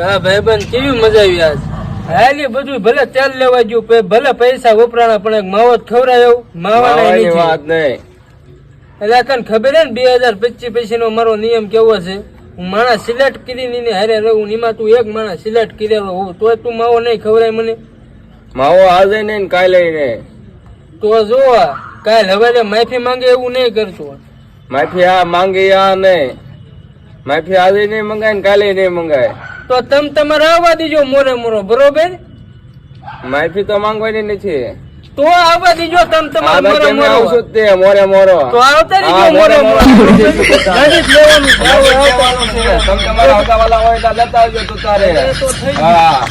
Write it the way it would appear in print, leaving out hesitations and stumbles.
હા ભાઈબંધ કેવી મજા આવી આજ. હાલી બધું ભલે તેલ લેવા ગયું ભલે પૈસા વપરાણા પણ એક માવો ખવડાય એવું માવાની વાત નહીં. એટલે કને ખબર હે ને 2025 પછી નો મારો નિયમ કેવો છે. હું માણસ સિલેક્ટ કરીને હારે રહું એમાં તું એક માણસ સિલેક્ટ કરેલો હોઉં તો તું માવો નહીં ખવડાય મને. માવો આજે નહીં કાલે નહીં તો જો કાલ હવે માફી માંગે એવું નહીં કરતો. માફી આ માંગે આ નહીં. માફી આજે નહીં મંગાય ને કાલે નહીં મંગાય તો તમે તમારે આવવા દીજો મોરે મોરો બરોબર. માફી તો માંગવાની નથી તો આવવા દીજો તમે તમારે મોરે મોરો તે મોરે મોરો તો આવતા દીજો મોરે મોરો નથી લેવાનું તમે તમારા આવતા વાળા હોય તો લેતા આવજો તો તારે હા